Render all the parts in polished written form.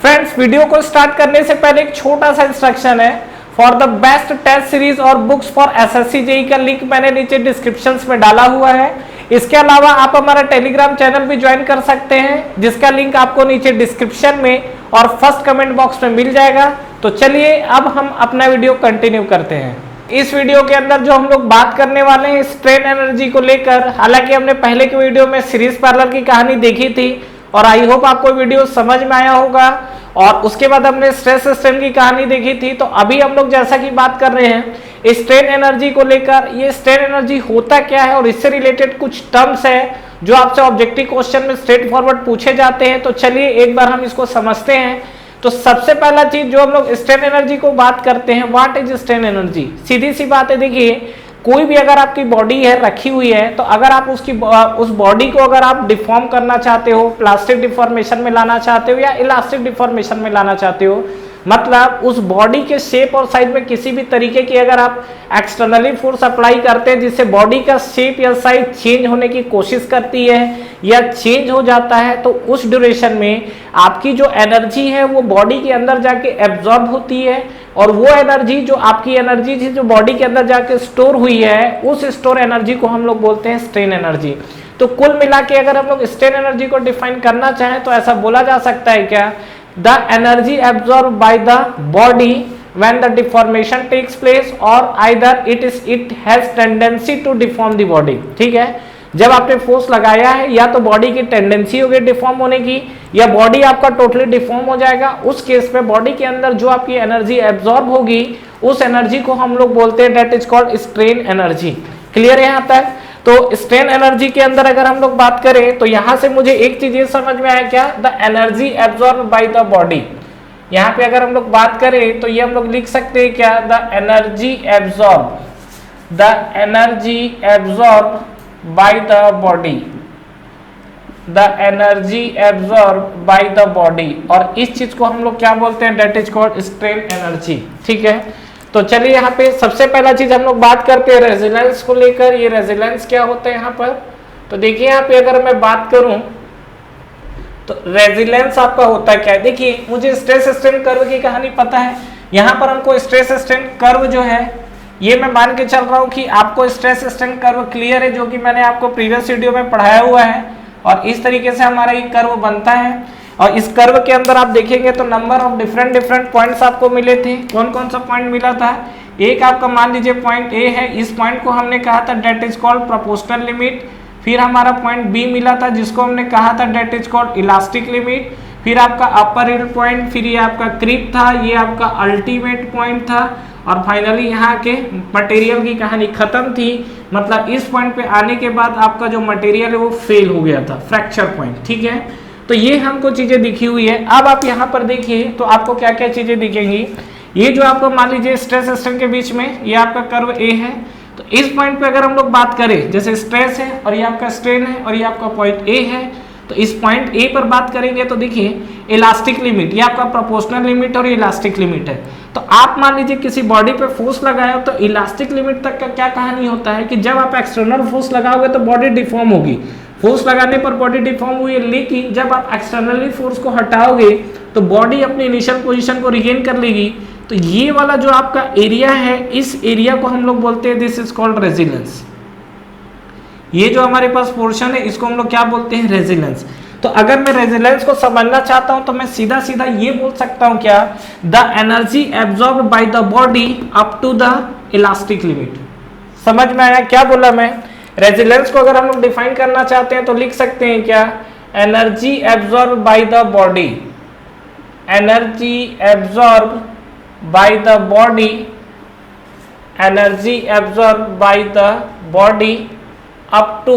Friends, video को start करने से पहले एक छोटा सा इंस्ट्रक्शन है। For the best test series और बुक्स फॉर एसएससी जेईई का लिंक मैंने नीचे डिस्क्रिप्शन में डाला हुआ है। इसके अलावा आप हमारा टेलीग्राम चैनल भी ज्वाइन कर सकते हैं, जिसका लिंक आपको नीचे डिस्क्रिप्शन में और फर्स्ट कमेंट बॉक्स में मिल जाएगा। तो चलिए अब हम अपना वीडियो कंटिन्यू करते हैं। इस वीडियो के अंदर जो हम लोग बात करने वाले हैं स्ट्रेन एनर्जी को लेकर, हालांकि हमने पहले की वीडियो में सीरीज पैरेलल की कहानी देखी थी और आई होप आपको वीडियो समझ में आया होगा, और उसके बाद हमने स्ट्रेस सिस्टम की कहानी देखी थी। तो अभी हम लोग जैसा कि बात कर रहे हैं स्ट्रेन एनर्जी को लेकर, ये स्ट्रेन एनर्जी होता क्या है और इससे रिलेटेड कुछ टर्म्स है जो आपसे ऑब्जेक्टिव क्वेश्चन में स्ट्रेट फॉरवर्ड पूछे जाते हैं। तो चलिए एक बार हम इसको समझते हैं। तो सबसे पहला चीज जो हम लोग स्ट्रेन एनर्जी को बात करते हैं, व्हाट इज स्ट्रेन एनर्जी। सीधी सी बात है, देखिए कोई भी अगर आपकी बॉडी है रखी हुई है, तो अगर आप उस बॉडी को अगर आप डिफॉर्म करना चाहते हो, प्लास्टिक डिफॉर्मेशन में लाना चाहते हो या इलास्टिक डिफॉर्मेशन में लाना चाहते हो, मतलब उस बॉडी के शेप और साइज में किसी भी तरीके की अगर आप एक्सटर्नली फोर्स अप्लाई करते हैं जिससे बॉडी का शेप या साइज चेंज होने की कोशिश करती है या चेंज हो जाता है, तो उस ड्यूरेशन में आपकी जो एनर्जी है वो बॉडी के अंदर जाके एब्जॉर्ब होती है, और वो एनर्जी जो आपकी एनर्जी थी जो बॉडी के अंदर जाके स्टोर हुई है, उस स्टोर एनर्जी को हम लोग बोलते हैं स्ट्रेन एनर्जी। तो कुल मिला के अगर हम लोग स्ट्रेन एनर्जी को डिफाइन करना चाहें तो ऐसा बोला जा सकता है क्या, the energy absorb by the body when the deformation takes place or either it has tendency to deform the body। ठीक है, जब आपने फोर्स लगाया है या तो बॉडी की टेंडेंसी होगी डिफॉर्म होने की या बॉडी आपका टोटली डिफॉर्म हो जाएगा। उस केस में बॉडी के अंदर जो आपकी एनर्जी एब्जॉर्ब होगी उस एनर्जी को हम लोग बोलते हैं that is called strain energy. Clear है यहाँ तक। तो स्ट्रेन एनर्जी के अंदर अगर हम लोग बात करें तो यहाँ से मुझे एक चीज ये समझ में आया क्या, the energy absorb by the body. यहाँ पे अगर हम लोग बात करें तो ये हम लोग लिख सकते हैं क्या, the energy absorb by the body, the energy absorbed by the body, और इस चीज को हम लोग क्या बोलते हैं, that is called strain energy। ठीक है, तो चलिए यहाँ पे सबसे पहला चीज हम लोग बात करते हैं रेजिलेंस को लेकर। ये रेजिलेंस क्या होता है यहाँ पर, तो देखिए यहाँ पे अगर मैं बात करूं तो रेजिलेंस आपका होता है क्या, देखिए मुझे स्ट्रेस स्ट्रेन कर्व की कहानी पता है। यहाँ पर हमको स्ट्रेस स्ट्रेन कर्व जो है ये मैं मान के चल रहा हूँ कि आपको स्ट्रेस स्ट्रेन कर्व क्लियर है, जो कि मैंने आपको प्रीवियस वीडियो में पढ़ाया हुआ है, और इस तरीके से हमारा ये कर्व बनता है। और इस कर्व के अंदर आप देखेंगे तो नंबर ऑफ डिफरेंट पॉइंट्स आपको मिले थे। कौन कौन सा पॉइंट मिला था, एक आपका मान लीजिए पॉइंट ए है, इस पॉइंट को हमने कहा था that is called proportional limit. फिर हमारा पॉइंट बी मिला था जिसको हमने कहा था that is called elastic limit. फिर आपका अपर हिल पॉइंट, फिर ये आपका क्रीप था, ये आपका अल्टीमेट पॉइंट था, और फाइनली यहाँ के मटेरियल की कहानी खत्म थी। मतलब इस पॉइंट पे आने के बाद आपका जो मटेरियल है वो फेल हो गया था, फ्रैक्चर पॉइंट। ठीक है, तो ये हमको चीजें दिखी हुई है। अब आप यहाँ पर देखिए तो आपको क्या क्या चीजें दिखेंगी। ये जो आपको मान लीजिए स्ट्रेस सिस्टम के बीच में ये आपका कर्व ए है, तो इस पॉइंट पे अगर हम लोग बात करें, जैसे स्ट्रेस है और ये आपका स्ट्रेन है और ये आपका पॉइंट ए है, तो इस पॉइंट ए पर बात करेंगे तो देखिए इलास्टिक लिमिट, ये आपका प्रोपोर्शनल लिमिट और इलास्टिक लिमिट है। तो आप मान लीजिए किसी बॉडी पे फोर्स लगाए हो तो इलास्टिक लिमिट तक का क्या कहानी होता है कि जब आप एक्सटर्नल फोर्स लगाओगे तो बॉडी डिफॉर्म होगी, फोर्स लगाने पर बॉडी डिफॉर्म हुई है, लेकिन जब आप एक्सटर्नली फोर्स को हटाओगे तो बॉडी अपनी इनिशियल पोजीशन को रिगेन कर लेगी। तो ये वाला जो आपका एरिया है, इस एरिया को हम लोग बोलते हैं दिस इज कॉल्ड रेजिलेंस। ये जो हमारे पास पोर्शन है इसको हम लोग क्या बोलते हैं, रेजिलेंस। तो अगर मैं रेजिलेंस को समझना चाहता हूं तो मैं सीधा सीधा ये बोल सकता हूं क्या, the energy absorb by the body up to the elastic limit. समझ में आया क्या बोला मैं। रेजिलेंस को अगर हम लोग डिफाइन करना चाहते हैं तो लिख सकते हैं क्या, energy absorb by the body, energy absorb by the body, energy absorb by the body up to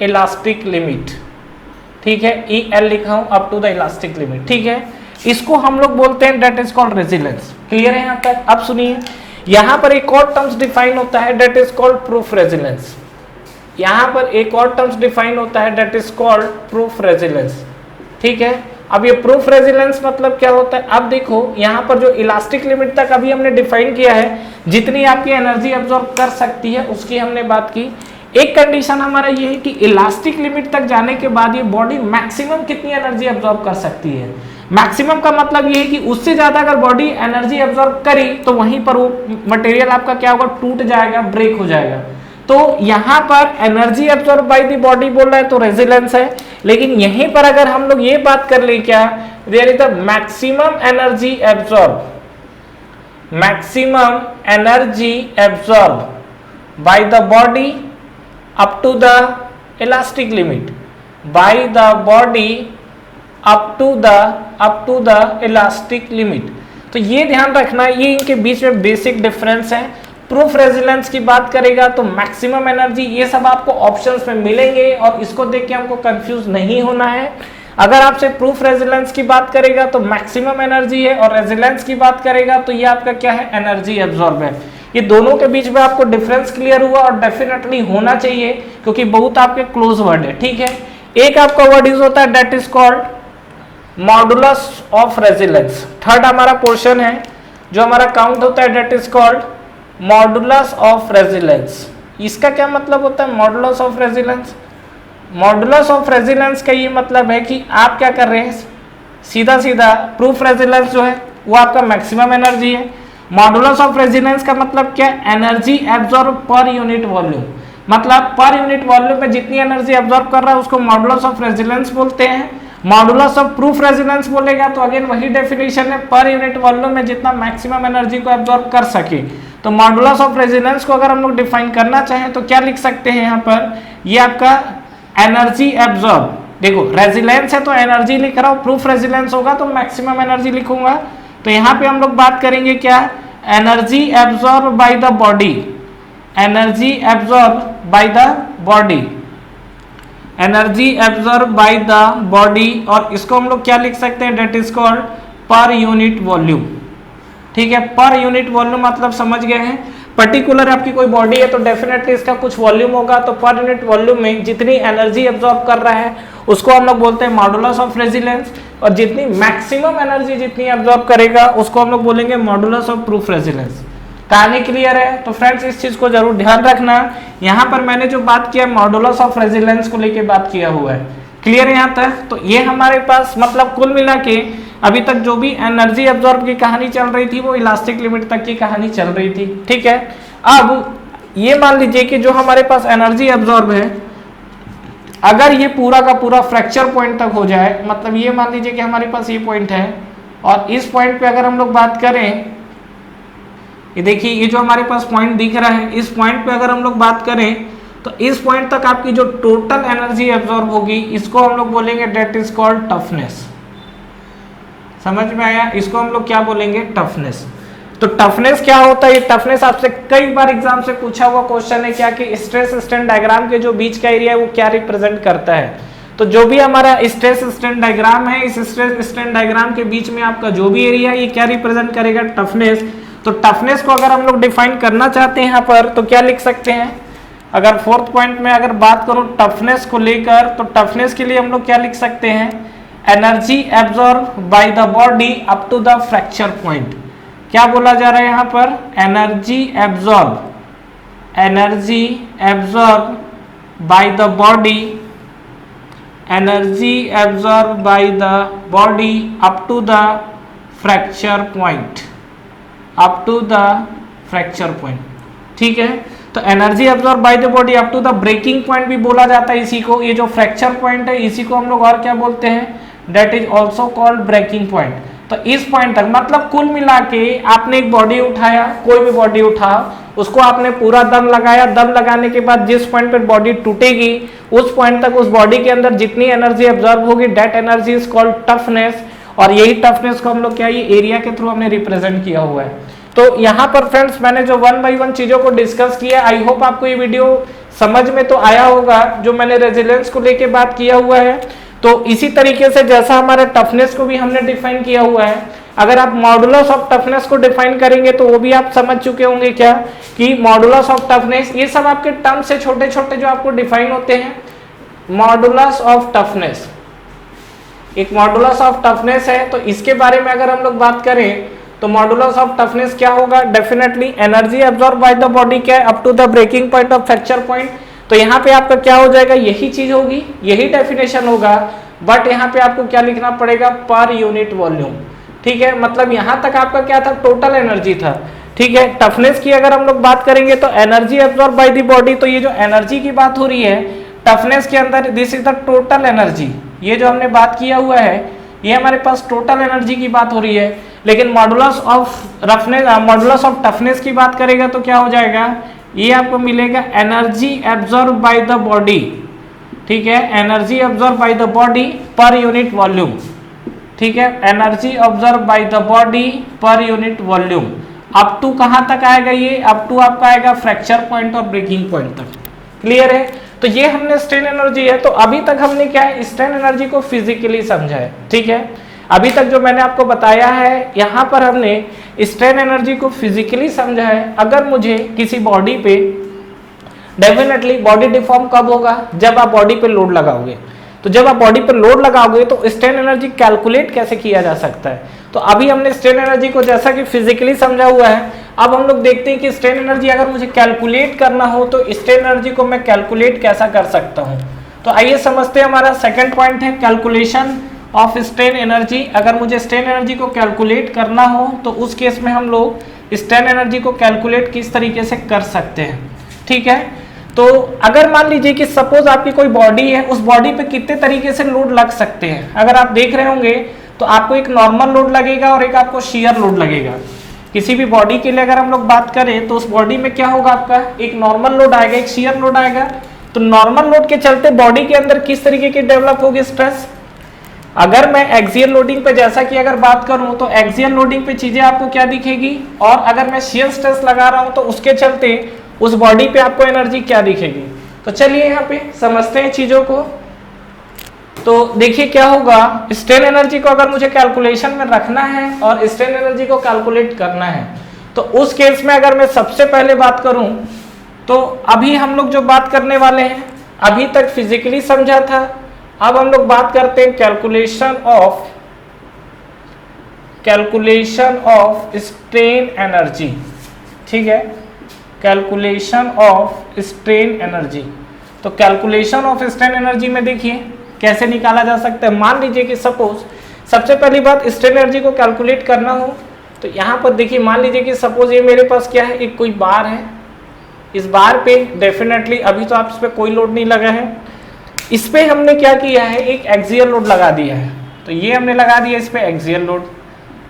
elastic limit. ठीक है, ई एल लिखा हूं, up to the elastic limit. ठीक है, इसको हम लोग बोलते हैं that is called resilience. Clear है यहाँ तक। अब सुनिए, यहाँ पर एक और टर्म्स डिफाइन होता है that is called proof resilience. यहाँ पर एक और टर्म्स डिफाइन होता है that is called proof resilience. ठीक है, अब ये प्रूफ रेजिलेंस मतलब क्या होता है, अब देखो यहाँ पर जो इलास्टिक लिमिट तक अभी हमने डिफाइन किया है, जितनी आपकी एनर्जी एब्जॉर्ब कर सकती है उसकी हमने बात की। एक कंडीशन हमारा ये है कि इलास्टिक लिमिट तक जाने के बाद ये बॉडी मैक्सिमम कितनी एनर्जी एब्जॉर्ब कर सकती है। मैक्सिमम का मतलब ये है कि उससे ज्यादा अगर बॉडी एनर्जी एब्जॉर्ब करी तो वहीं पर वो मटेरियल आपका क्या होगा, टूट जाएगा, ब्रेक हो जाएगा। तो यहां पर energy absorb by the body बोल रहा है तो रेजिलेंस है, लेकिन यहीं पर अगर हम लोग ये बात कर ले क्या, there is the maximum energy absorb, maximum energy absorb by the body up to the elastic limit, by the body up to the elastic limit. तो ये ध्यान रखना, ये इनके बीच में बेसिक डिफरेंस है। प्रूफ रेजिलेंस की बात करेगा तो मैक्सिमम एनर्जी, ये सब आपको ऑप्शंस में मिलेंगे और इसको देख के हमको कंफ्यूज नहीं होना है। अगर आपसे प्रूफ रेजिलेंस की बात करेगा तो मैक्सिमम एनर्जी है, और रेजिलेंस की बात करेगा तो ये आपका क्या है, एनर्जी एब्जॉर्ब है। ये दोनों के बीच में आपको डिफरेंस क्लियर हुआ, और डेफिनेटली होना चाहिए क्योंकि बहुत आपके क्लोज वर्ड है, ठीक है। एक आपका वर्ड यूज होता है that is called modulus of resilience. Third हमारा पोर्शन है जो हमारा काउंट होता है, that is called modulus of resilience. इसका क्या मतलब होता है modulus of resilience? Modulus of resilience का ये मतलब है कि आप क्या कर रहे हैं, सीधा सीधा प्रूफ रेजिलेंस जो है वो आपका मैक्सिमम एनर्जी है। मॉडुलस ऑफ रेजिलेंस का मतलब क्या, एनर्जी एब्जॉर्ब पर यूनिट वॉल्यूम, मतलब पर यूनिट वॉल्यूम में जितनी एनर्जी एब्जॉर्ब कर रहा है उसको मॉडुलस ऑफ रेजिलेंस बोलते हैं। मॉडुलस ऑफ प्रूफ रेजिलेंस बोलेगा तो अगेन वही डेफिनेशन है, पर यूनिट वॉल्यूम में जितना मैक्सिमम एनर्जी को एब्जॉर्ब कर सके। तो मॉडुलस ऑफ रेजिलेंस को अगर हम लोग डिफाइन करना चाहें तो क्या लिख सकते हैं यहाँ पर, ये आपका एनर्जी एब्जॉर्ब, देखो रेजिलेंस है तो एनर्जी लिख रहा हूँ, प्रूफ रेजिलेंस होगा तो मैक्सिमम एनर्जी लिखूंगा। तो यहाँ पे हम लोग बात करेंगे क्या, energy absorb by the body, energy absorb by the body, energy absorb by the body, और इसको हम लोग क्या लिख सकते हैं, that is called per unit volume, ठीक है। पर यूनिट वॉल्यूम मतलब समझ गए हैं, पर्टिकुलर आपकी कोई बॉडी है तो डेफिनेटली इसका कुछ वॉल्यूम होगा, तो पर यूनिट वॉल्यूम में जितनी एनर्जी एब्जॉर्ब कर रहा है उसको हम लोग बोलते हैं मॉडुलस ऑफ रेजिलेंस, और जितनी मैक्सिमम एनर्जी जितनी एब्जॉर्ब करेगा उसको हम लोग बोलेंगे मॉडुलस ऑफ प्रूफ रेजिलेंस। कहानी क्लियर है? तो फ्रेंड्स इस चीज को जरूर ध्यान रखना, यहाँ पर मैंने जो बात किया मॉडुलस ऑफ रेजिलेंस को लेके बात किया हुआ है, क्लियर है यहाँ तक? तो ये हमारे पास मतलब कुल मिला के अभी तक जो भी एनर्जी एब्जॉर्ब की कहानी चल रही थी वो इलास्टिक लिमिट तक की कहानी चल रही थी, ठीक है। अब ये मान लीजिए कि जो हमारे पास एनर्जी एब्जॉर्ब है, अगर ये पूरा का पूरा फ्रैक्चर पॉइंट तक हो जाए, मतलब ये मान लीजिए कि हमारे पास ये पॉइंट है और इस पॉइंट पे अगर हम लोग बात करें, ये देखिए ये जो हमारे पास पॉइंट दिख रहा है, इस पॉइंट पे अगर हम लोग बात करें तो इस पॉइंट तक आपकी जो टोटल एनर्जी एब्जॉर्ब होगी इसको हम लोग बोलेंगे डेट इज कॉल्ड टफनेस। समझ में आया? इसको हम लोग क्या बोलेंगे, टफनेस। तो टफनेस क्या होता है, ये टफनेस आपसे कई बार एग्जाम से पूछा हुआ क्वेश्चन है क्या, कि स्ट्रेस स्ट्रेन डायग्राम के जो बीच का एरिया है वो क्या रिप्रेजेंट करता है। तो जो भी हमारा स्ट्रेस स्ट्रेन डायग्राम है, इस स्ट्रेस स्ट्रेन डायग्राम के बीच में आपका जो भी एरिया है ये क्या रिप्रेजेंट करेगा, टफनेस। तो टफनेस को अगर हम लोग डिफाइन करना चाहते हैं यहाँ पर तो क्या लिख सकते हैं, अगर फोर्थ पॉइंट में अगर बात करूं टफनेस को लेकर, तो टफनेस के लिए हम लोग क्या लिख सकते हैं, energy absorb by the body up to the fracture point. क्या बोला जा रहा है यहाँ पर, energy absorb, energy absorb by the body, energy absorb by the body up to the fracture point, up to the fracture point, ठीक है। तो energy absorb by the body up to the breaking point भी बोला जाता है इसी को, ये जो फ्रैक्चर पॉइंट है इसी को हम लोग और क्या बोलते हैं, that is also called breaking point. तो इस पॉइंट तक मतलब कुल मिला के आपने एक बॉडी उठाया, कोई भी बॉडी उठाओ, उसको आपने पूरा दम लगाया, दम लगाने के बाद जिस पॉइंट पर बॉडी टूटेगी उस पॉइंट तक उस बॉडी के अंदर जितनी एनर्जी एब्जॉर्ब होगी that energy is called toughness, और यही टफनेस को हम लोग क्या, ये एरिया के थ्रू हमने रिप्रेजेंट किया हुआ है। तो यहाँ पर फ्रेंड्स मैंने जो 1 बाय 1 चीजों को डिस्कस किया, आई होप आपको ये वीडियो समझ में तो आया होगा, जो मैंने रेजिलेंस को लेके बात किया हुआ है। तो इसी तरीके से जैसा हमारा टफनेस को भी हमने डिफाइन किया हुआ है, अगर आप मॉडुलस ऑफ टफनेस को डिफाइन करेंगे तो वो भी आप समझ चुके होंगे क्या, कि मॉडुलस ऑफ टफनेस, ये सब आपके टर्म से छोटे छोटे जो आपको डिफाइन होते हैं। मॉडुलस ऑफ टफनेस, एक मॉडुलस ऑफ टफनेस है, तो इसके बारे में अगर हम लोग बात करें तो मॉडुलस ऑफ टफनेस क्या होगा, definitely energy absorb by the body क्या है, up to the breaking point of fracture point. तो यहाँ पे आपका क्या हो जाएगा, यही चीज होगी, यही डेफिनेशन होगा। बट यहाँ पे आपको क्या लिखना पड़ेगा, पर यूनिट वॉल्यूम। ठीक है, मतलब यहाँ तक आपका क्या था, टोटल एनर्जी था। ठीक है, टफनेस की अगर हम लोग बात करेंगे तो energy absorb by the body, तो ये जो एनर्जी की बात हो रही है टफनेस के अंदर, this is the total energy. ये जो हमने बात किया हुआ है ये हमारे पास टोटल एनर्जी की बात हो रही है। लेकिन modulus of roughness, modulus of toughness की बात करेगा तो क्या हो जाएगा, ये आपको मिलेगा energy absorb by the body. ठीक है, energy absorb by the body per unit volume. ठीक है, energy observe by the body per unit volume. Up to कहां तक आएगा, ये अप टू आपका आएगा फ्रैक्चर पॉइंट और ब्रेकिंग पॉइंट तक। क्लियर है, तो ये हमने स्ट्रेन एनर्जी है। तो अभी तक हमने क्या है, स्ट्रेन एनर्जी को फिजिकली समझा है। ठीक है, अभी तक जो मैंने आपको बताया है यहाँ पर हमने स्ट्रेन एनर्जी को फिजिकली समझा है। अगर मुझे किसी बॉडी पे, डेफिनेटली बॉडी डिफॉर्म कब होगा, जब आप बॉडी पे लोड लगाओगे। तो जब आप बॉडी पर लोड लगाओगे तो स्ट्रेन एनर्जी कैलकुलेट कैसे किया जा सकता है। तो अभी हमने स्ट्रेन एनर्जी को जैसा कि फिजिकली समझा हुआ है, अब हम लोग देखते हैं कि स्ट्रेन एनर्जी अगर मुझे कैलकुलेट करना हो तो स्ट्रेन एनर्जी को मैं कैलकुलेट कैसा कर सकता हूं। तो आइए समझते हैं, हमारा सेकंड पॉइंट है कैलकुलेशन ऑफ स्ट्रेन एनर्जी। अगर मुझे स्ट्रेन एनर्जी को कैलकुलेट करना हो तो उस केस में हम लोग स्ट्रेन एनर्जी को कैलकुलेट किस तरीके से कर सकते हैं। ठीक है, तो अगर मान लीजिए कि सपोज आपकी कोई बॉडी है, उस बॉडी पे कितने तरीके से लोड लग सकते हैं। अगर आप देख रहे होंगे तो आपको एक नॉर्मल लोड लगेगा और एक आपको शियर लोड लगेगा। किसी भी बॉडी के लिए अगर हम लोग बात करें तो उस बॉडी में क्या होगा, आपका एक नॉर्मल लोड आएगा, एक शियर लोड आएगा। तो नॉर्मल लोड के चलते बॉडी के अंदर किस तरीके की डेवलप होगी स्ट्रेस। अगर मैं एक्सियल लोडिंग पे जैसा कि अगर बात करूं तो एक्सियल लोडिंग पे चीजें आपको क्या दिखेगी, और अगर मैं शियर स्ट्रेस लगा रहा हूं तो उसके चलते उस बॉडी पे आपको एनर्जी क्या दिखेगी। तो चलिए यहाँ पे समझते हैं चीजों को। तो देखिए क्या होगा, स्ट्रेन एनर्जी को अगर मुझे कैलकुलेशन में रखना है और स्ट्रेन एनर्जी को कैलकुलेट करना है तो उस केस में अगर मैं सबसे पहले बात करूं तो अभी हम लोग जो बात करने वाले हैं, अभी तक फिजिकली समझा था, अब हम लोग बात करते हैं कैलकुलेशन ऑफ स्ट्रेन एनर्जी। ठीक है, कैलकुलेशन ऑफ स्ट्रेन एनर्जी। तो कैलकुलेशन ऑफ स्ट्रेन एनर्जी में देखिए कैसे निकाला जा सकता है। मान लीजिए कि सपोज सबसे पहली बात स्ट्रेन एनर्जी को कैलकुलेट करना हो तो यहाँ पर देखिए, मान लीजिए कि सपोज ये मेरे पास क्या है, एक कोई बार है। इस बार पे डेफिनेटली अभी तो आप इस पर कोई लोड नहीं लगा है, इस पे हमने क्या किया है, एक एक्सियल लोड लगा दिया है। तो ये हमने लगा दिया इस पे एक्सियल लोड।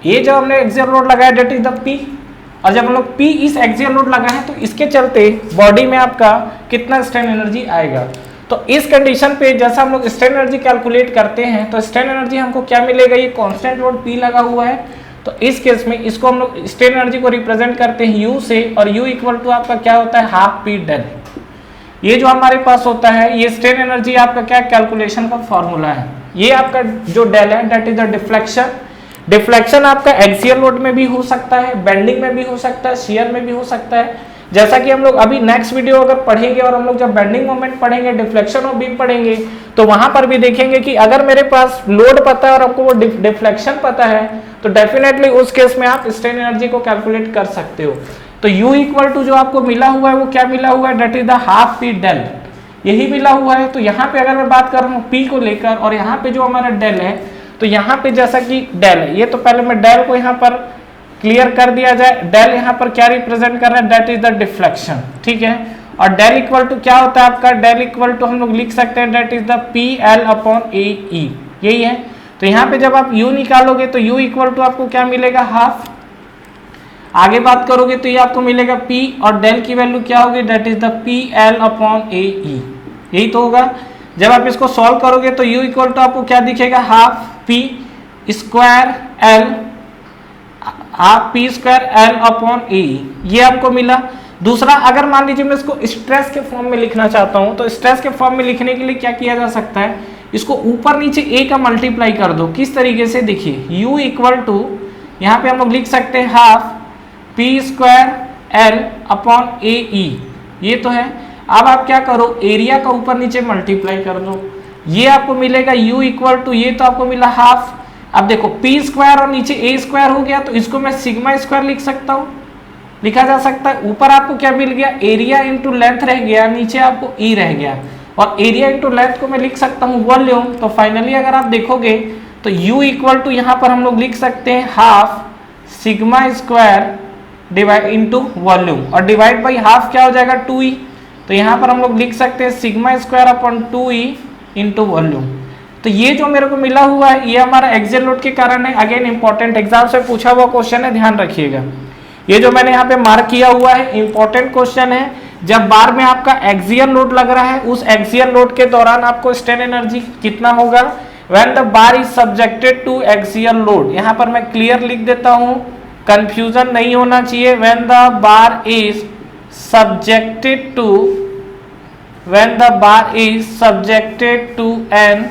ये जो हमने एक्सियल लोड लगाया डेट इज द पी, और जब हम लोग पी इस एक्सियल लोड लगा है तो इसके चलते बॉडी में आपका कितना स्ट्रेन एनर्जी आएगा। तो इस कंडीशन पे जैसा हम लोग स्ट्रेन एनर्जी कैलकुलेट करते हैं तो स्ट्रेन एनर्जी हमको क्या मिलेगा, ये कांस्टेंट लोड पी लगा हुआ है। तो इस केस में इसको हम लोग स्ट्रेन एनर्जी को रिप्रेजेंट करते हैं यू से, और यू इक्वल टू आपका क्या होता है, हाफ पी डेल। ये जो हमारे पास होता है ये स्ट्रेन एनर्जी आपका क्या कैलकुलेशन का फॉर्मूला है। ये आपका जो डेल है that is the deflection. Deflection आपका एक्सियल लोड में भी हो सकता है, बेंडिंग में भी हो सकता है, शियर में भी हो सकता है। जैसा कि हम लोग अभी नेक्स्ट वीडियो अगर पढ़ेंगे और हम लोग जब बेंडिंग मोमेंट पढ़ेंगे, डिफ्लेक्शन ऑफ बीम पढ़ेंगे, तो वहां पर भी देखेंगे कि अगर मेरे पास लोड पता है और आपको वो डिफ्लेक्शन पता है तो डेफिनेटली उस केस में आप स्ट्रेन एनर्जी को कैलकुलेट कर सकते हो। तो U इक्वल टू जो आपको मिला हुआ है वो क्या मिला हुआ है, that is the half P del, यही मिला हुआ है। तो यहाँ पे अगर मैं बात कर रहा हूँ P को लेकर, और यहाँ पे जो हमारा डेल है, तो यहाँ पे जैसा कि डेल है, ये तो पहले मैं डेल को यहाँ पर क्लियर कर दिया जाए। डेल यहाँ पर क्या रिप्रेजेंट कर रहा है, डेट इज द डिफ्लेक्शन। ठीक है, और डेल इक्वल टू क्या होता है आपका, डेल इक्वल टू हम लोग लिख सकते हैं that is the P L upon A E, यही है। तो यहाँ पे जब आप U निकालोगे तो U इक्वल टू आपको क्या मिलेगा, हाफ। आगे बात करोगे तो ये आपको मिलेगा P, और डेल की वैल्यू क्या होगी, that is the P L upon A E, यही तो होगा। जब आप इसको सॉल्व करोगे तो U इक्वल टू आपको क्या दिखेगा, half P square L, half P square L upon A, ये आपको मिला। दूसरा, अगर मान लीजिए मैं इसको स्ट्रेस के फॉर्म में लिखना चाहता हूं तो स्ट्रेस के फॉर्म में लिखने के लिए क्या किया जा सकता है, इसको ऊपर नीचे ए का मल्टीप्लाई कर दो। किस तरीके से, देखिए U इक्वल टू यहाँ पे हम लोग लिख सकते हैं half P square L upon A E, ये तो है। अब आप क्या करो, एरिया का ऊपर नीचे मल्टीप्लाई कर दो, ये आपको मिलेगा U इक्वल टू, ये तो आपको मिला हाफ। अब देखो पी स्क्वायर और नीचे ए स्क्वायर हो गया, तो इसको मैं सिग्मा स्क्वायर लिख सकता हूँ, लिखा जा सकता है। ऊपर आपको क्या मिल गया, एरिया इंटू लेंथ रह गया, नीचे आपको ई रह गया। और एरिया इंटू लेंथ को मैं लिख सकता हूँ वॉल्यूम। तो फाइनली अगर आप देखोगे तो U इक्वल टू यहाँ पर हम लोग लिख सकते हैं half sigma square divide into volume, और डिवाइड बाई हाफ क्या हो जाएगा 2E। तो यहाँ पर हम लोग लिख सकते हैं sigma square upon 2E into volume. तो ये जो मेरे को मिला हुआ है ये हमारा एक्सियल लोड के कारण है। अगेन इंपॉर्टेंट एग्जाम से पूछा हुआ क्वेश्चन है, ध्यान रखिएगा। ये जो मैंने यहाँ पे मार्क किया हुआ है इंपॉर्टेंट क्वेश्चन है। जब बार में आपका एक्सियल लोड लग रहा है, उस एक्सियल लोड के दौरान आपको स्ट्रेन एनर्जी कितना होगा, when the bar is subjected to axial load. यहाँ पर मैं क्लियर लिख देता हूँ, कंफ्यूजन नहीं होना चाहिए। When the bar is subjected to, when the bar is subjected to an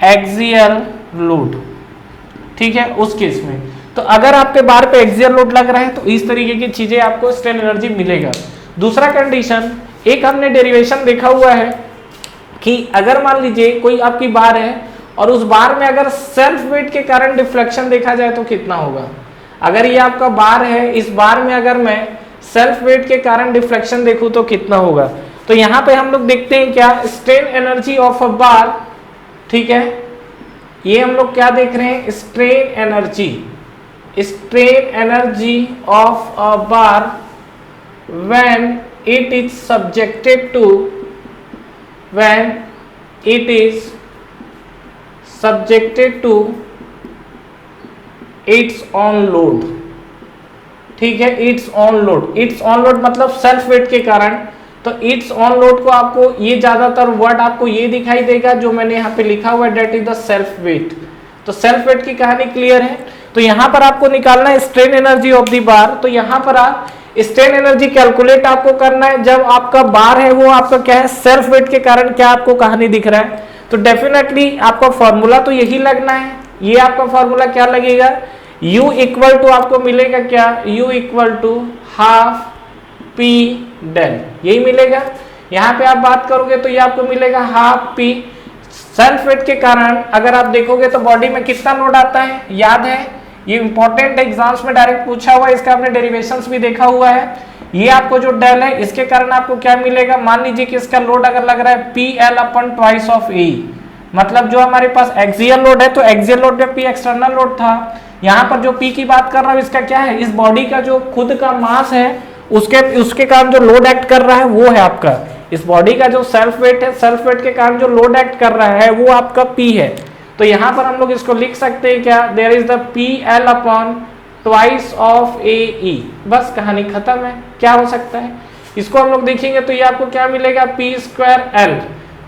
axial load, ठीक है, उस केस में। तो अगर आपके बार पे एक्सियल लोड लग रहा है तो इस तरीके की चीजें आपको स्ट्रेन एनर्जी मिलेगा। दूसरा कंडीशन, एक हमने डेरिवेशन देखा हुआ है कि अगर मान लीजिए कोई आपकी बार है और उस बार में अगर सेल्फ वेट के कारण डिफ्लेक्शन देखा जाए तो कितना होगा। अगर ये आपका बार है, इस बार में अगर मैं सेल्फ वेट के कारण डिफ्लेक्शन देखूं तो कितना होगा। तो यहाँ पे हम लोग देखते हैं क्या, स्ट्रेन एनर्जी ऑफ अ बार, ठीक है, ये हम लोग क्या देख रहे हैं, strain energy, strain energy of a bar when it is subjected to, when it is subjected to its own load, ठीक है, its own load, its own load मतलब सेल्फ वेट के कारण। तो its own load को आपको ये ज्यादातर वर्ड आपको ये दिखाई देगा जो मैंने यहाँ पे लिखा हुआ है, that is the self weight. तो सेल्फ वेट की कहानी क्लियर है। तो यहाँ पर आपको निकालना है strain energy of the bar. तो यहाँ पर आप स्ट्रेन एनर्जी कैलकुलेट आपको करना है जब आपका बार है वो आपका क्या है, सेल्फ वेट के कारण क्या आपको कहानी दिख रहा है। तो डेफिनेटली आपका फॉर्मूला तो यही लगना है। ये आपका फॉर्मूला क्या लगेगा, U इक्वल टू आपको मिलेगा क्या, U equal to half P del, यही मिलेगा। यहाँ पे आप बात करोगे तो ये आपको मिलेगा हाफ P। सेल्फ वेट के कारण अगर आप देखोगे तो बॉडी में कितना लोड आता है, याद है, ये इंपॉर्टेंट एग्जाम्स में डायरेक्ट पूछा हुआ है, इसका आपने डेरिवेशंस भी देखा हुआ है। ये आपको जो डेल है इसके कारण आपको क्या मिलेगा, मान लीजिए कि इसका लोड अगर लग रहा है PL upon twice of E, मतलब जो हमारे पास एक्सियल लोड है तो एक्सियल लोड में P एक्सटर्नल लोड था। यहाँ पर जो P की बात कर रहा हूँ इसका क्या है, इस बॉडी का जो खुद का मास है उसके कारण जो लोड एक्ट कर रहा है वो है आपका, इस बॉडी का जो सेल्फ वेट है, सेल्फ वेट के कारण जो लोड एक्ट कर रहा है वो आपका P है। तो यहाँ पर हम लोग इसको लिख सकते हैं क्या, there is the PL upon twice of AE, बस कहानी खत्म है। क्या हो सकता है, इसको हम लोग देखेंगे तो ये आपको क्या मिलेगा P स्क्वायर L,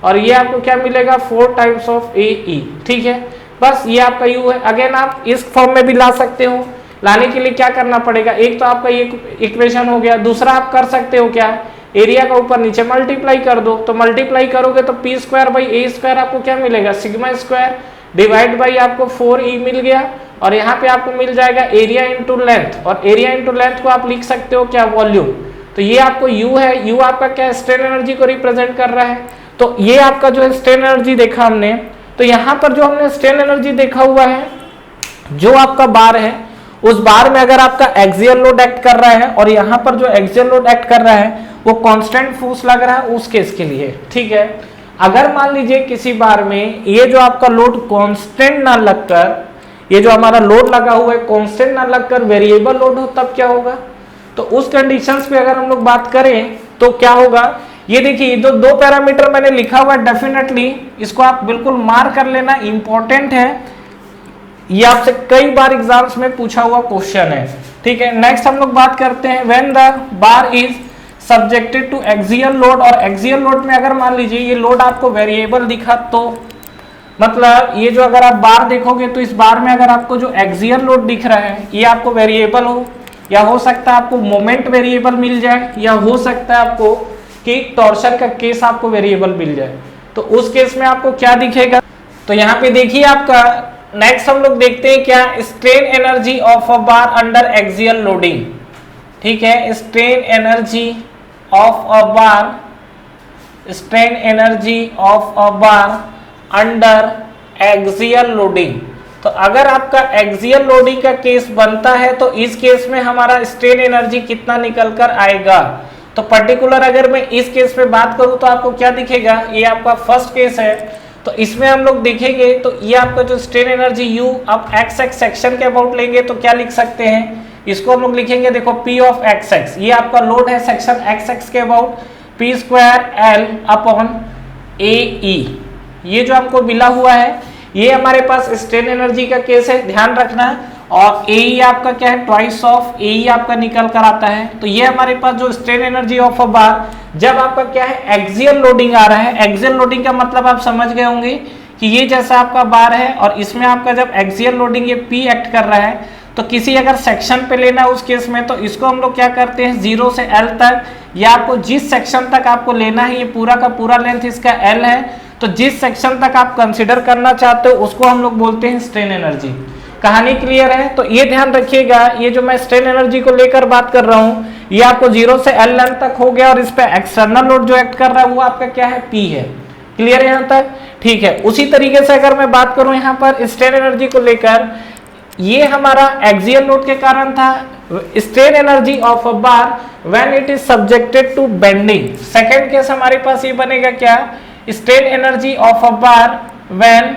और ये आपको क्या मिलेगा 4 टाइम्स ऑफ AE, ठीक है, बस ये आपका U है। अगेन आप इस फॉर्म में भी ला सकते हो, लाने के लिए क्या करना पड़ेगा, एक तो आपका ये इक्वेशन हो गया, दूसरा आप कर सकते हो क्या, एरिया का ऊपर नीचे मल्टीप्लाई कर दो। तो मल्टीप्लाई करोगे तो P square by A square आपको क्या मिलेगा, सिग्मा स्क्वायर डिवाइड बाई आपको 4E मिल गया, और यहाँ पे आपको मिल जाएगा एरिया इंटू लेंथ, और एरिया इंटू लेंथ को आप लिख सकते हो क्या, वॉल्यूम। तो ये आपको U है, U आपका क्या स्ट्रेन एनर्जी को रिप्रेजेंट कर रहा है। तो ये आपका जो है स्ट्रेन एनर्जी देखा हमने। तो यहाँ पर जो हमने स्ट्रेन एनर्जी देखा हुआ है, जो आपका बार है उस बार में अगर आपका एक्सियल लोड एक्ट कर रहा है और यहाँ पर जो एक्सियल लोड एक्ट कर रहा है वो कांस्टेंट फोर्स लग रहा है उस केस के लिए, ठीक है। अगर मान लीजिए किसी बार में ये जो आपका लोड कांस्टेंट ना लगकर, ये जो हमारा लोड लगा हुआ है कांस्टेंट ना लगकर वेरिएबल लोड हो, तब क्या होगा। तो उस कंडीशंस पे अगर हम लोग बात करें तो क्या होगा, ये देखिए जो दो पैरामीटर मैंने लिखा हुआ है, डेफिनेटली इसको आप बिल्कुल मार्क कर लेना, इंपॉर्टेंट है, ये आपसे कई बार एग्जाम्स में पूछा हुआ क्वेश्चन है, ठीक है। नेक्स्ट हम लोग बात करते हैं when the bar is subjected to axial load, और एक्सियल लोड में अगर मान लीजिए ये लोड आपको वेरिएबल दिखा, तो मतलब ये जो अगर आप बार देखोगे तो इस बार में अगर आपको जो एक्सियल लोड दिख रहा है ये आपको वेरिएबल हो, या हो सकता है आपको मोमेंट वेरिएबल मिल जाए, या हो सकता है आपको कि टॉर्शन का केस आपको वेरिएबल मिल जाए। तो उस केस में आपको क्या दिखेगा, तो यहाँ पे देखिए आपका नेक्स्ट हम लोग देखते हैं क्या, strain energy of a bar under axial loading, ठीक है, strain energy of a bar, strain energy of a bar under axial loading. तो अगर आपका एक्सियल लोडिंग का केस बनता है तो इस केस में हमारा स्ट्रेन एनर्जी कितना निकल कर आएगा, तो पर्टिकुलर अगर मैं इस केस पे बात करूं तो आपको क्या दिखेगा, ये आपका फर्स्ट केस है, तो इसमें हम लोग देखेंगे तो ये आपका जो स्ट्रेन एनर्जी यू आप एक्स एक्स सेक्शन के अबाउट लेंगे तो क्या लिख सकते हैं, इसको हम लोग लिखेंगे देखो पी ऑफ एक्स एक्स, ये आपका लोड है सेक्शन एक्स एक्स के about, P square L upon A E, ये जो हमको मिला हुआ है ये हमारे पास स्ट्रेन एनर्जी का केस है, ध्यान रखना। और ए आपका क्या है, ट्वाइस ऑफ ए आपका निकल कर आता है। तो ये हमारे पास जो स्ट्रेन एनर्जी ऑफ अ बार, जब आपका क्या है एक्सियल लोडिंग आ रहा है, एक्सियल लोडिंग का मतलब आप समझ गए होंगे कि ये जैसा आपका बार है और इसमें आपका जब एक्सियल लोडिंग ये पी एक्ट कर रहा है, तो किसी अगर सेक्शन पे लेना है उस केस में, तो इसको हम लोग क्या करते हैं 0 से L तक, या आपको जिस सेक्शन तक आपको लेना है, ये पूरा का पूरा लेंथ इसका L है, तो जिस सेक्शन तक आप कंसीडर करना चाहते हो उसको हम लोग बोलते हैं स्ट्रेन एनर्जी। कहानी क्लियर है? तो ये ध्यान रखिएगा, ये जो मैं स्ट्रेन एनर्जी को लेकर बात कर रहा हूँ, ये आपको 0 से L लेंथ तक हो गया और इस पे एक्सटर्नल लोड जो एक्ट कर रहा है वो आपका क्या है, P है। क्लियर है यहाँ तक? ठीक है। उसी तरीके से अगर मैं बात करूं यहाँ पर स्ट्रेन एनर्जी को लेकर, ये हमारा एक्सियल लोड के कारण था, strain energy of a bar when it is subjected to bending. Second case हमारे पास ये बनेगा क्या, strain energy of a bar when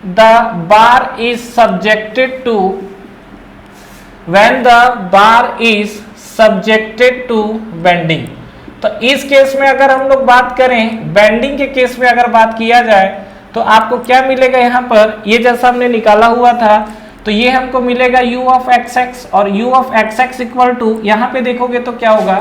the bar is subjected to, when the bar is subjected to bending. तो इस case में अगर हम लोग बात करें, बेंडिंग के केस में अगर बात किया जाए तो आपको क्या मिलेगा यहाँ पर, ये जैसा हमने निकाला हुआ था, तो ये हमको मिलेगा u ऑफ एक्स एक्स, और u of X x equal to, यहाँ पे देखोगे तो क्या होगा,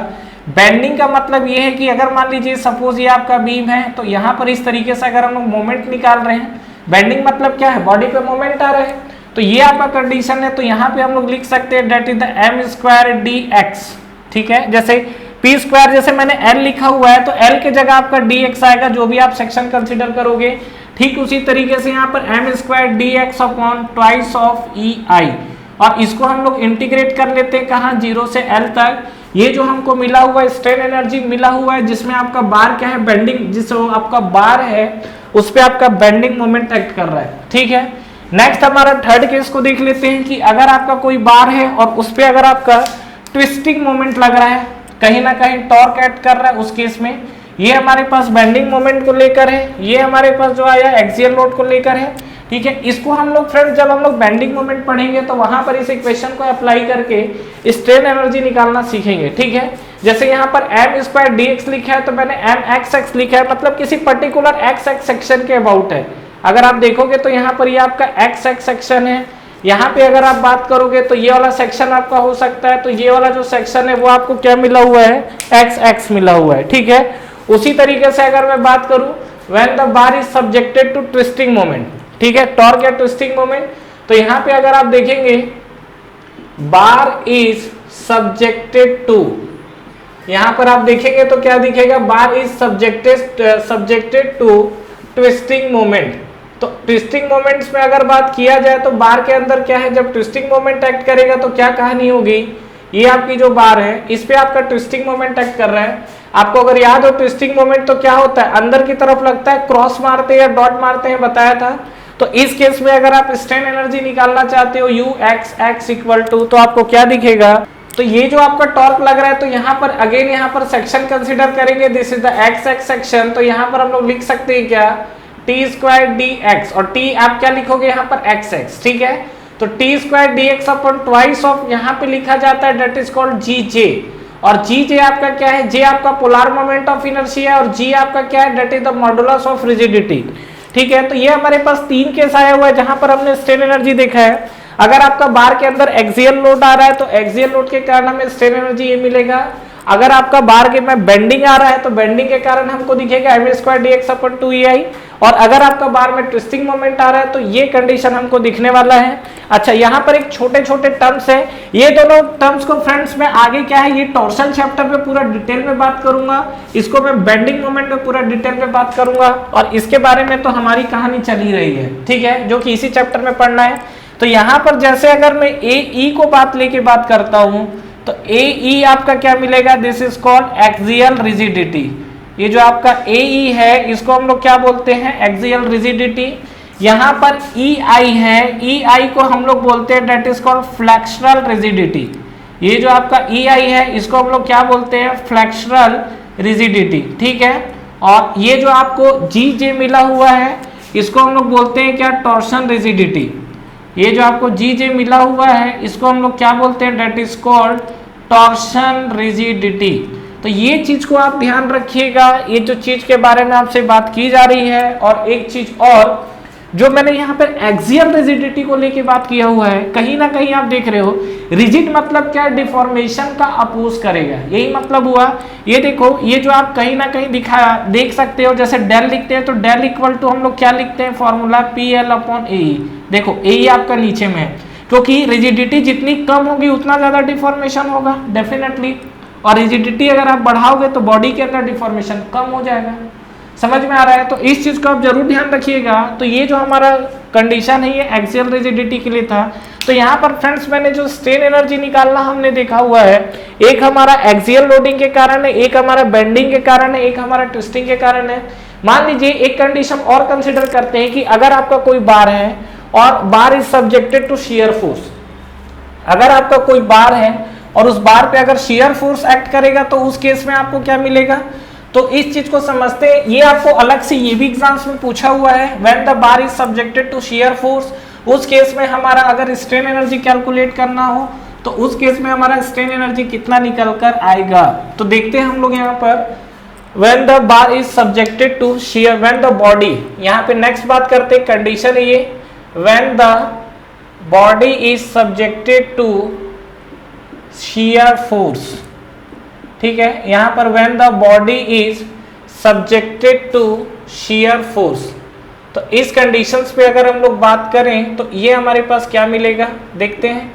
बेंडिंग का मतलब ये है कि अगर मान लीजिए सपोज ये आपका बीम है, तो यहाँ पर इस तरीके से अगर हम लोग मोमेंट निकाल रहे हैं, बेंडिंग मतलब क्या है, बॉडी पे मोमेंट आ रहा है, तो ये आपका कंडीशन है, तो यहाँ पे हम लोग लिख सकते हैं that is the M square D X. ठीक है, जैसे पी स्क्वायर जैसे मैंने एल लिखा हुआ है, तो एल के जगह आपका डी एक्स आएगा, जो भी आप सेक्शन कंसिडर करोगे। ठीक उसी तरीके से यहाँ पर M square D X upon twice of E I, और इसको हम लोग इंटीग्रेट कर लेते हैं कहाँ, 0 से L तक। ये जो हमको मिला हुआ है स्ट्रेन एनर्जी मिला हुआ है, जिसमें आपका बार क्या है, बेंडिंग, जिस आपका बार है उस पे आपका बेंडिंग मोमेंट एक्ट कर रहा है। ठीक है, नेक्स्ट हमारा थर्ड केस को देख लेते हैं कि अगर आपका कोई बार है और उस पे अगर आपका ट्विस्टिंग मोमेंट लग रहा है, कहीं ना कहीं टॉर्क एक्ट कर रहा है, उस केस में ये हमारे पास बेंडिंग मोमेंट को लेकर है, ये हमारे पास जो आया एक्सियल लोड को लेकर है। ठीक है, इसको हम लोग फ्रेंड्स जब हम लोग बेंडिंग मोमेंट पढ़ेंगे तो वहां पर इस इक्वेशन को अप्लाई करके स्ट्रेन एनर्जी निकालना सीखेंगे। ठीक है, जैसे यहाँ पर एम स्क्वायर डी एक्स लिखा है, तो मैंने एम एक्स एक्स लिखा है, मतलब किसी पर्टिकुलर एक्स एक्स सेक्शन के अबाउट है। अगर आप देखोगे तो यहाँ पर ये आपका एक्स एक्स सेक्शन है, यहाँ पे अगर आप बात करोगे तो ये वाला सेक्शन आपका हो सकता है, तो ये वाला जो सेक्शन है वो आपको क्या मिला हुआ है, एक्स एक्स मिला हुआ है। ठीक है, उसी तरीके से अगर मैं बात करूं when the bar is subjected to twisting moment, ठीक है, टॉर्क या ट्विस्टिंग मोमेंट, तो यहाँ पे अगर आप देखेंगे बार इज सब्जेक्टेड टू, यहाँ पर आप देखेंगे तो क्या दिखेगा, bar is subjected to twisting moment. तो ट्विस्टिंग मोमेंट्स में अगर बात किया जाए तो बार के अंदर क्या है, जब ट्विस्टिंग मोमेंट एक्ट करेगा तो क्या कहानी होगी, ये आपकी जो बार है इस पे आपका ट्विस्टिंग मोमेंट एक्ट कर रहा है। आपको अगर याद हो ट्विस्टिंग मोमेंट तो क्या होता है, अंदर की तरफ लगता है, क्रॉस मारते हैं या डॉट मारते हैं, बताया था। तो इस केस में अगर आप स्ट्रेन एनर्जी निकालना चाहते हो u x x equal to, तो आपको क्या दिखेगा, तो ये जो आपका टॉर्क लग रहा है, तो यहाँ पर अगेन यहाँ पर सेक्शन कंसिडर करेंगे, this is the x x section, तो यहाँ पर हम लोग लिख सकते हैं क्या, टी स्क्वायर डी एक्स, और टी आप क्या लिखोगे यहाँ पर एक्स एक्स। ठीक है, तो T square D X upon twice of यहाँ पे लिखा जाता है डेट इज कॉल्ड जी जे, और जी जे आपका क्या है, जे आपका पोलर मोमेंट ऑफ इनर्शिया है, और जी आपका क्या है, that is the modulus of rigidity. ठीक है, तो ये हमारे पास 3 केस आया हुआ है जहां पर हमने स्ट्रेन एनर्जी देखा है। अगर आपका बार के अंदर एक्सियल लोड आ रहा है तो एक्सियल लोड के कारण हमें स्ट्रेन एनर्जी ये मिलेगा। अगर आपका बार के में बेंडिंग आ रहा है तो बेंडिंग के कारण हमको दिखेगा M square D X upon 2EI, और अगर आपका बार में ट्विस्टिंग मोमेंट आ रहा है तो ये कंडीशन हमको दिखने वाला है। अच्छा, यहाँ पर एक छोटे छोटे टर्म्स है, ये दोनों टर्म्स को फ्रेंड्स मैं आगे क्या है, ये टॉर्सल चैप्टर पे पूरा डिटेल में बात करूंगा, इसको मैं बेंडिंग मोमेंट पे पूरा डिटेल में बात करूंगा, और इसके बारे में तो हमारी कहानी चल ही रही है। ठीक है, जो कि इसी चैप्टर में पढ़ना है। तो यहाँ पर जैसे अगर मैं ए को लेके बात करता हूँ, तो ए आपका क्या मिलेगा, this is called axial rigidity. ये जो आपका ए है इसको हम लोग क्या बोलते हैं, एक्सियल रिजिडिटी। यहाँ पर ई आई है, ई आई को हम लोग बोलते हैं that is called flexural rigidity. ये जो आपका EI है इसको हम लोग क्या बोलते हैं, फ्लेक्सुरल रिजिडिटी, ठीक है। और ये जो आपको GJ मिला हुआ है इसको हम लोग बोलते हैं क्या, टॉर्शन रिजिडिटी। ये जो आपको GJ मिला हुआ है इसको हम लोग क्या बोलते हैं, that is called torsion rigidity. तो ये चीज को आप ध्यान रखिएगा, ये जो चीज के बारे में आपसे बात की जा रही है। और एक चीज और जो मैंने यहाँ पर एक्सियल रिजिडिटी को लेके बात किया हुआ है, कहीं ना कहीं आप देख रहे हो रिजिड मतलब क्या, डिफॉर्मेशन का अपोज करेगा, यही मतलब हुआ। ये देखो, ये जो आप कहीं ना कहीं देख सकते हो, जैसे डेल लिखते हैं तो डेल इक्वल टू हम लोग क्या लिखते हैं, फॉर्मूला PL/AE। देखो AE आपका नीचे में है, क्योंकि रिजिडिटी जितनी कम होगी उतना ज्यादा डिफॉर्मेशन होगा डेफिनेटली, और रिजिडिटी अगर आप बढ़ाओगे तो बॉडी के अंदर डिफॉर्मेशन कम हो जाएगा। समझ में आ रहा है? तो इस चीज को आप जरूर ध्यान रखिएगा। तो ये जो हमारा कंडीशन है ये एक्सियल रिजिडिटी के लिए था। तो यहाँ पर फ्रेंड्स मैंने जो स्ट्रेन एनर्जी निकालना हमने देखा हुआ है, एक हमारा एक्सियल लोडिंग के कारण है, एक हमारा बेंडिंग के कारण है, एक हमारा ट्विस्टिंग के कारण है। मान लीजिए एक कंडीशन और कंसिडर करते हैं कि अगर आपका कोई बार है और bar is subjected to shear force, अगर आपका कोई बार है और उस बार पे अगर शियर फोर्स एक्ट करेगा तो उस केस में आपको क्या मिलेगा। तो इस चीज को समझते हैं, ये आपको अलग से ये भी एग्जाम्स में पूछा हुआ है, when the bar is subjected to shear force, उस केस में हमारा अगर स्ट्रेन एनर्जी कैलकुलेट करना हो तो उस केस में हमारा स्ट्रेन एनर्जी कितना निकल कर आएगा। तो देखते हैं हम लोग यहाँ पर, when the bar is subjected to shear, when the body, यहाँ पे नेक्स्ट बात करते हैं कंडीशन है ये, when the body is subjected to shear force, ठीक है। यहां पर when the body is subjected to shear force, तो इस कंडीशंस पे अगर हम लोग बात करें तो ये हमारे पास क्या मिलेगा, देखते हैं।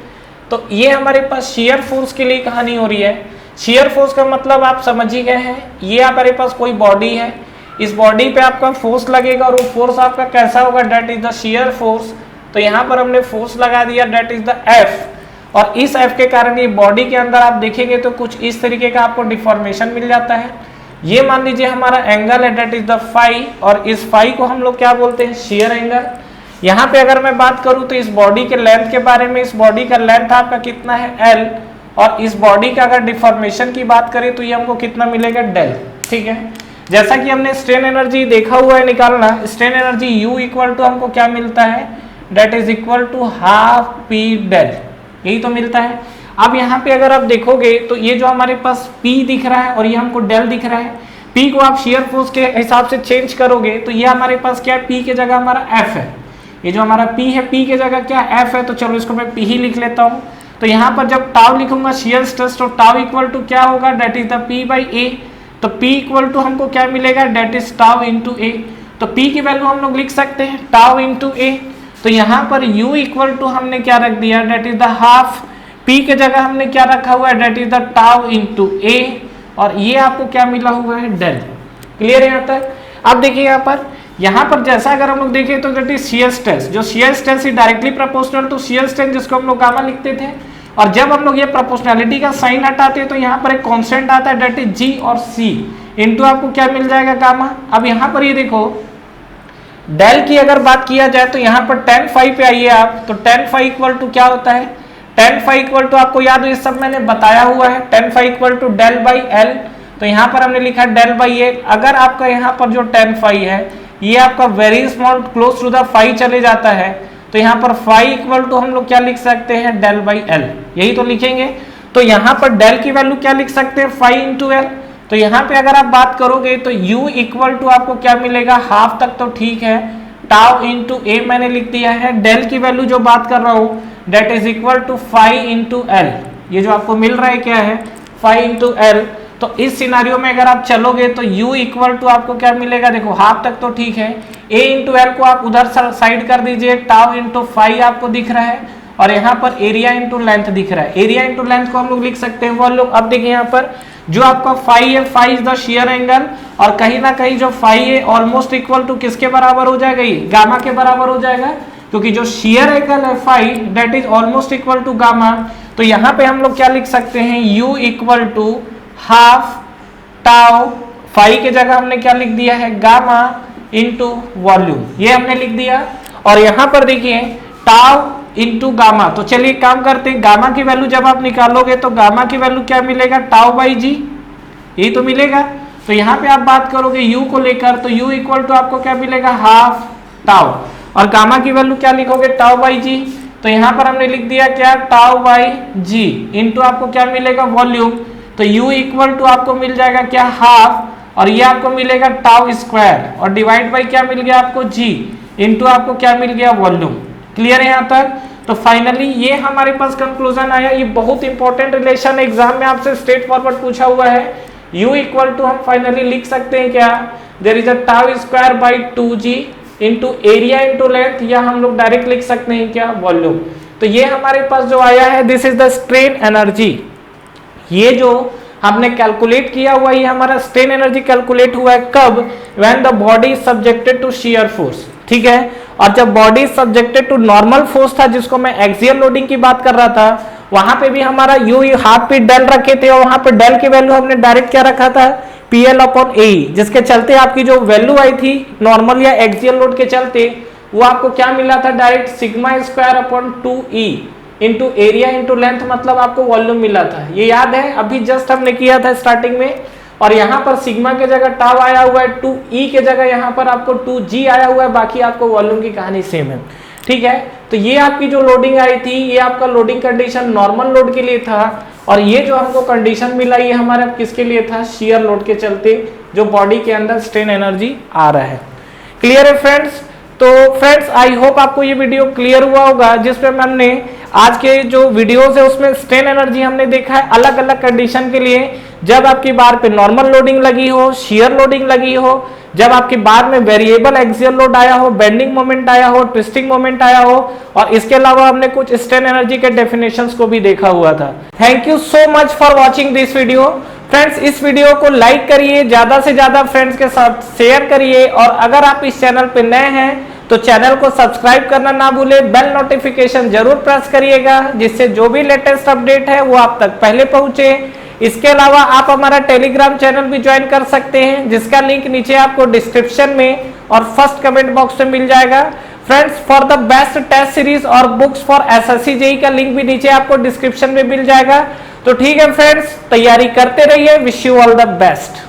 तो ये हमारे पास शियर फोर्स के लिए कहानी हो रही है। शियर फोर्स का मतलब आप समझ ही गए हैं, ये हमारे पास कोई बॉडी है, इस बॉडी पे आपका फोर्स लगेगा और वो फोर्स आपका कैसा होगा, that is the shear force. तो यहाँ पर हमने फोर्स लगा दिया, डेट इज द F, और इस F के कारण ये बॉडी के अंदर आप देखेंगे तो कुछ इस तरीके का आपको डिफॉर्मेशन मिल जाता है। ये मान लीजिए हमारा एंगल है, डेट इज द फाई, और इस फाई को हम लोग क्या बोलते हैं, शियर एंगल। यहाँ पे अगर मैं बात करूँ तो इस बॉडी के लेंथ के बारे में, इस बॉडी का लेंथ आपका कितना है, L, और इस बॉडी का अगर डिफॉर्मेशन की बात करें तो ये हमको कितना मिलेगा, डेल, ठीक है। जैसा कि हमने स्ट्रेन एनर्जी देखा हुआ है निकालना, strain energy U equal to हमको क्या मिलता है, that is equal to half P del, यही तो मिलता है। अब यहाँ पे अगर आप देखोगे तो ये जो हमारे पास P दिख रहा है और ये हमको डेल दिख रहा है, P को आप शियर फोर्स के हिसाब से चेंज करोगे तो ये हमारे पास क्या है, P के जगह हमारा F है। ये जो हमारा P है, P के जगह क्या F है, तो चलो इसको मैं P ही लिख लेता हूँ। तो यहाँ पर जब टाउ लिखूंगा शियर स्ट्रेस, तो टाउ इक्वल टू क्या होगा, डेट इज द P/A। तो P इक्वल टू हमको क्या मिलेगा, that is tau into A। तो P की वैल्यू हम लोग लिख सकते हैं टाउ इंटू A। तो यहाँ पर U इक्वल टू हमने क्या रख दिया, that is the half, P के जगह हमने क्या रखा हुआ है, that is the tau into A, और ये आपको क्या मिला हुआ है, डेल। क्लियर है यहाँ तक? अब देखिए यहाँ पर जैसा अगर हम लोग देखें तो डेट इज शियर स्ट्रेस, जो shear stress is directly proportional to shear strain, जिसको हम लोग गामा लिखते थे। और जब हम लोग ये प्रोपोर्शनैलिटी का साइन हटाते हैं तो यहाँ पर एक कांस्टेंट आता है, डेट इज G और C इंटू आपको क्या मिल जाएगा, गामा। अब यहाँ पर ये देखो डेल की अगर बात किया जाए तो यहाँ पर tan phi पे आइए आप, तो tan phi इक्वल टू क्या होता है, tan phi इक्वल टू आपको याद हो, ये सब मैंने बताया हुआ है, tan phi equal to del by L. तो यहाँ पर हमने लिखा डेल बाई ए। अगर आपका यहाँ पर जो tan phi है ये आपका very small close to the phi चले जाता है, तो यहाँ पर phi इक्वल टू हम लोग क्या लिख सकते हैं, डेल बाई एल, यही तो लिखेंगे। तो यहाँ पर डेल की वैल्यू क्या लिख सकते हैं, phi इंटू एल। तो यहाँ पे अगर आप बात करोगे तो U इक्वल टू आपको क्या मिलेगा, हाफ तक तो ठीक है, टाउ इंटू A मैंने लिख दिया है। डेल की वैल्यू जो बात कर रहा हूँ, that is equal to phi into L, ये जो आपको मिल रहा है क्या है, phi इंटू एल। तो इस सिनारियो में अगर आप चलोगे तो U इक्वल टू आपको क्या मिलेगा, देखो हाफ तक तो ठीक है, A इंटू एल को आप उधर साइड कर दीजिए, टाउ इंटू phi आपको दिख रहा है, और यहाँ पर एरिया इंटू लेंथ दिख रहा है। एरिया इंटू लेंथ को हम लोग लिख सकते हैं वॉल्यूम। अब देखिए यहाँ पर जो आपका phi है, phi is the shear angle, और कहीं ना कहीं जो phi है ऑलमोस्ट इक्वल टू किसके बराबर हो जाएगा, ये गामा के बराबर हो जाएगा, क्योंकि जो शियर एंगल है phi that is almost equal to gamma. तो यहाँ पे हम लोग क्या लिख सकते हैं, U equal to half tau, phi के जगह हमने क्या लिख दिया है, गामा इंटू वॉल्यूम, ये हमने लिख दिया। और यहाँ पर देखिए टाउ इंटू गामा। तो चलिए काम करते हैं, गामा की वैल्यू जब आप निकालोगे तो गामा की वैल्यू क्या मिलेगा, टाउ बाई जी, ये तो मिलेगा। तो यहाँ पे आप बात करोगे यू को लेकर, तो यू इक्वल टू आपको क्या मिलेगा, हाफ टाउ, और गामा की वैल्यू क्या लिखोगे, टाउ बाई जी। तो यहाँ पर हमने लिख दिया क्या, टाउ बाई जी इंटू आपको क्या मिलेगा, वॉल्यूम। तो u इक्वल टू आपको मिल जाएगा क्या, हाफ, और ये आपको मिलेगा टाउ स्क्वायर, और डिवाइड बाई क्या मिल गया आपको, g इंटू आपको क्या मिल गया, वॉल्यूम। क्लियर है यहाँ तक। तो फाइनली ये हमारे पास कंक्लूजन आया। ये बहुत इंपॉर्टेंट रिलेशन एग्जाम में आपसे स्ट्रेट फॉरवर्ड पूछा हुआ है। u इक्वल टू हम फाइनली लिख सकते हैं क्या, there is a tau square by 2g into area into length, या हम लोग डायरेक्ट लिख सकते हैं क्या, वॉल्यूम। तो ये हमारे पास जो आया है, this is the strain energy. ये जो हमने कैलकुलेट किया हुआ, ये हमारा स्ट्रेन एनर्जी कैलकुलेट हुआ है कब, when the body subjected to shear force, ठीक है। और जब body subjected to normal force था, जिसको मैं एक्सियल लोडिंग की बात कर रहा था, वहां पे भी हमारा यू हाफ पे डेल रखे थे, और वहां पे डेल की वैल्यू हमने डायरेक्ट क्या रखा था, PL अपॉन ए, जिसके चलते आपकी जो वैल्यू आई थी नॉर्मल या एक्सियल लोड के चलते, वो आपको क्या मिला था, direct sigma square upon 2e into area into length, मतलब आपको वॉल्यूम मिला था। ये याद है, अभी जस्ट हमने किया था स्टार्टिंग में। और यहाँ पर सिग्मा के जगह टाउ आया हुआ है, 2e के जगह यहाँ पर आपको 2g आया हुआ है, बाकी आपको वॉल्यूम की कहानी सेम है, ठीक है। तो ये आपकी जो लोडिंग आई थी, ये आपका लोडिंग कंडीशन नॉर्मल लोड के लिए था, और ये जो हमको कंडीशन मिला, ये हमारा किसके लिए था, शियर लोड के चलते, जो बॉडी के अंदर स्ट्रेन एनर्जी आ रहा है। क्लियर है फ्रेंड्स। तो फ्रेंड्स आई होप आपको ये वीडियो क्लियर हुआ होगा, जिसपे हमने आज के जो वीडियोस है उसमें स्ट्रेन एनर्जी हमने देखा है अलग अलग कंडीशन के लिए, जब आपकी बार पे नॉर्मल लोडिंग लगी हो, शियर लोडिंग लगी हो, जब आपकी बार में वेरिएबल एक्सियल लोड आया हो, बेंडिंग मोमेंट आया हो, ट्विस्टिंग मोमेंट आया हो, और इसके अलावा हमने कुछ स्ट्रेन एनर्जी के डेफिनेशंस को भी देखा हुआ था। Thank you so much for watching this video. Friends इस वीडियो को लाइक करिए, ज्यादा से ज्यादा फ्रेंड्स के साथ शेयर करिए, और अगर आप इस चैनल पे नए हैं तो चैनल को सब्सक्राइब करना ना भूलें, बेल नोटिफिकेशन जरूर प्रेस करिएगा, जिससे जो भी लेटेस्ट अपडेट है वो आप तक पहले पहुंचे। इसके अलावा आप हमारा टेलीग्राम चैनल भी ज्वाइन कर सकते हैं, जिसका लिंक नीचे आपको डिस्क्रिप्शन में और फर्स्ट कमेंट बॉक्स में मिल जाएगा। Friends for the best test series और बुक्स फॉर SSC JEE का लिंक भी नीचे आपको डिस्क्रिप्शन में मिल जाएगा। तो ठीक है फ्रेंड्स, तैयारी करते रहिए। Wish you all the best.